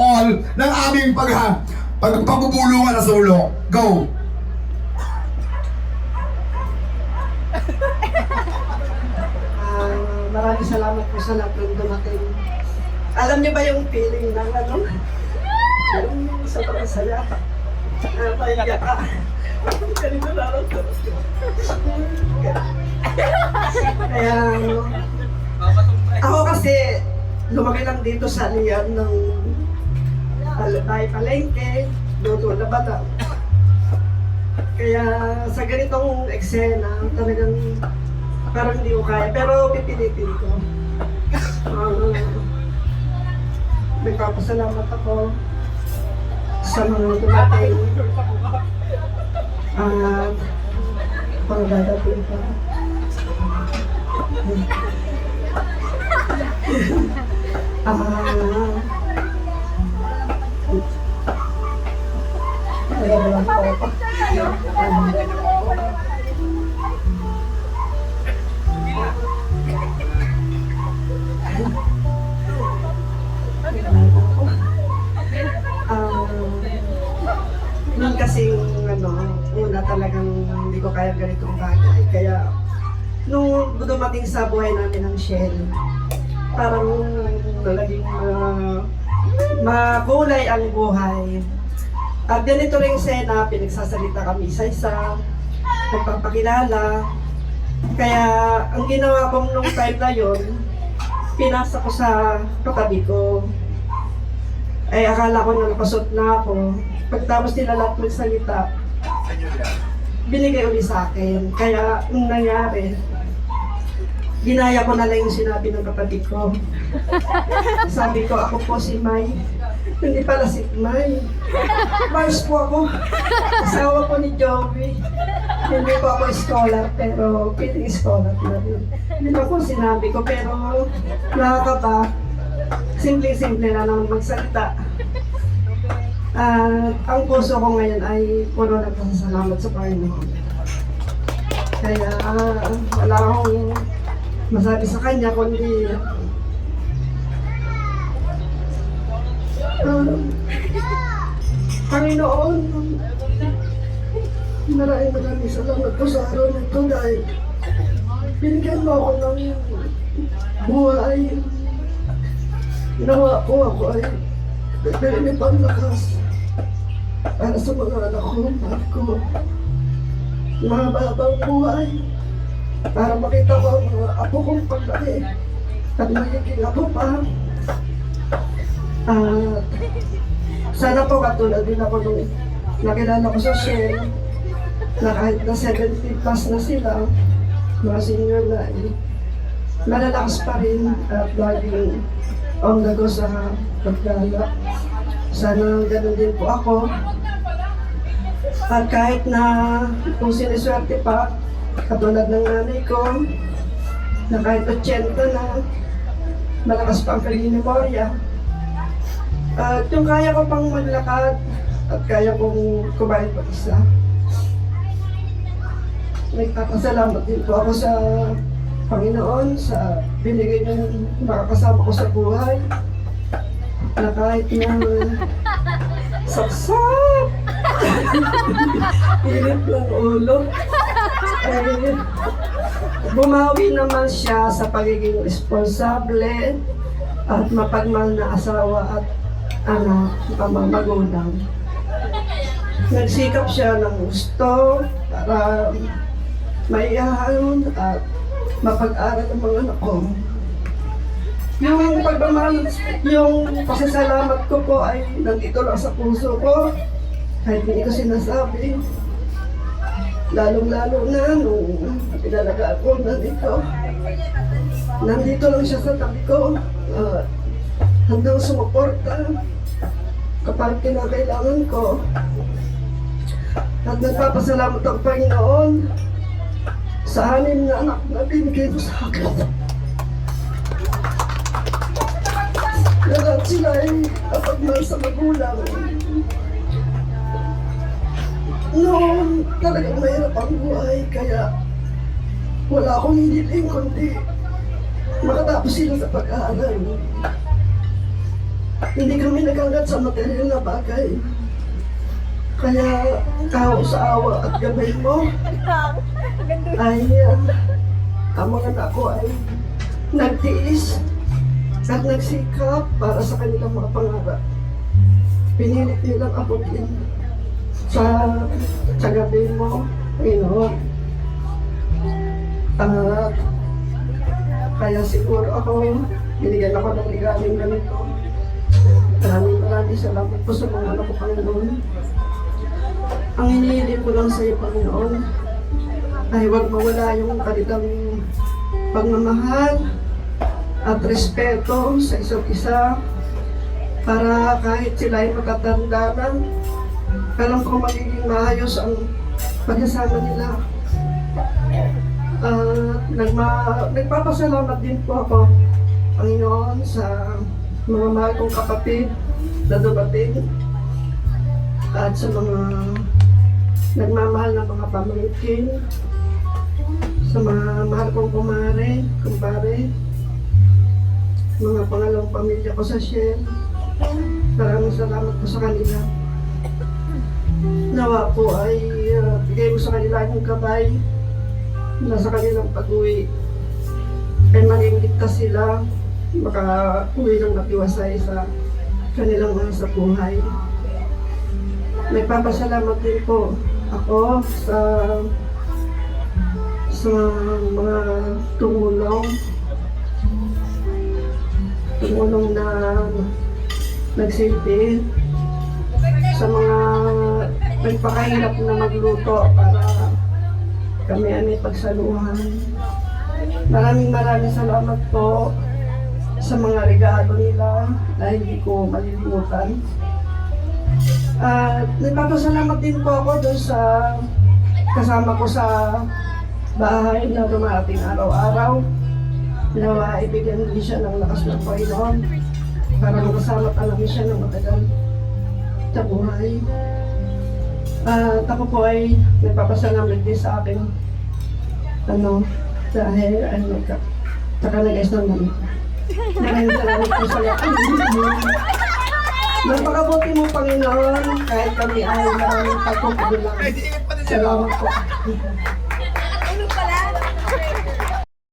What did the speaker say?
all ng aming pagbubulungan na sulok. Go! Maraming salamat po sa lahat ng dumating. Alam niyo ba yung feeling ng ano? Yung sobrang saya. Pahiga ka. Ganito nararamdaman ko. Kaya ano, ako kasi lumaki lang dito sa liyan ng palengke, luto na bata. Kaya sa ganitong eksena, talagang parang hindi ko kaya, pero pipilitin ko. Nagpapasalamat ako sa mga dumating at mga dadating pa. Nagagalang pa ako. Nung kasing una talagang hindi ko kaya ganitong bagay. Kaya nung dumating sa buhay namin ng Shell, parang naging makulay ang buhay. At ganito rin sena, pinagsasalita kami isa-isa, nagpapakilala. Kaya ang ginawa ko nung time na yun, pinasa ko sa katabi ko. Ay akala ko na nakasot na ako. Pagtapos nila lahat magsalita, binigay ulit sa akin. Kaya nung nangyari, ginaya ko na lang yung sinabi ng kapatid ko. Sabi ko, ako po si May. Hindi pala si May. Mars po ako. Asawa po ni Joey. Hindi po ako scholar, pero piling scholar na rin. Hindi ako sinabi ko, pero nakakaba. Simple-simple na lang magsalita. At ang puso ko ngayon ay puro nagpasalamat sa Panginoon. Kaya wala akong masabi sa kanya kundi Panginoon, maraming salamat po sa araw nito dahil binigyan mo ako ng buhay. Ginawa ko ako ay bibili pang lakas para sa mga anak ko, mahal ko. Mahabang buhay para makita ko ang mga apo kong paglaki at magiging apo pa. Sana po katulad din ako nung nakilala ko sa Shell na kahit na 70 plus na sila, mga senior na malalakas pa rin at laging on the go sa pagdala. Sana ganun din po ako. At kahit na kung siniswerte pa, katulad ng nanay ko, na kahit 80 na, malakas pa ang kalinemorya. At yung kaya ko pang maglakad at kaya kong kumain mag-isa. Nagpapasalamat din po ako sa Panginoon sa binigay ng makakasama ko sa buhay. Na kahit na saksak, init ng ulo, ay bumawi naman siya sa pagiging responsable at mapagmahal na asawa at anak, magulang. Nagsikap siya ng gusto para maihahalon at mapag-aral ang mga anak ko. Yung pagmamahal, yung pasasalamat ko po ay nandito lang sa puso ko. Kahit hindi ko sinasabi. Lalong-lalo na nung pinalagaan ko nandito. Nandito lang siya sa tabi ko. Handang sumuporta kapag kinakailangan ko. At nagpapasalamat ang Panginoon sa 6 na anak na binigay mo sa akin. Lahat sila ay kapagmahal sa magulang. Noon, talagang mahirap ang buhay, kaya wala akong hiniling kundi makatapos sila sa pag-aaral. Hindi kami naganggat sa material na bagay. Kaya kao sa awa at gabay mo ay ang mga anak ko ay nagtiis at nagsikap para sa kanilang mga pangarap. Pinilit nilang abutin sa gabi mo, Panginoon. At kaya siguro ako, binigyan ako ng ligaling ganito. Maraming salamat po sa mga anak ko, Panginoon. Ang hinihiling ko lang sa iyo, Panginoon, ay huwag mawala yung kanilang pagmamahal at respeto sa isa't isa para kahit sila ay matatanda na, alam ko magiging maayos ang pagsasama nila. Nagpapasalamat din po ako, Panginoon, sa mga mahal kong kapatid na dumating at sa mga nagmamahal na mga pamangkin, sa mga mahal kong kumpare, mga pangalawang pamilya ko sa Shell. Maraming salamat po sa kanila. Nawa po ay bigay mo sa kanila yung gabay na sa kanilang pag-uwi ay maging ligtas sila, maka-uwi ng matiwasay sa kanilang mga sa buhay. Nagpapasalamat din po ako sa mga tumulong na nagsilbi, sa mga nagpakahirap na magluto para kami ay pagsaluhan. Maraming salamat po sa mga regalo nila na hindi ko malilimutan. Nagpapasalamat din po ako doon sa kasama ko sa bahay na dumating araw-araw. Nawa ibigyan din siya ng lakas ng Panginoon para makasama namin siya ng matagal sa buhay. At ako po ay nagpapasalamat din sa akin dahil saka nag-ayos ng mami. Maraming salamat po sa lahat. Napakabuti mo, Panginoon, kahit kami ay maraming pagkukulang. Salamat po.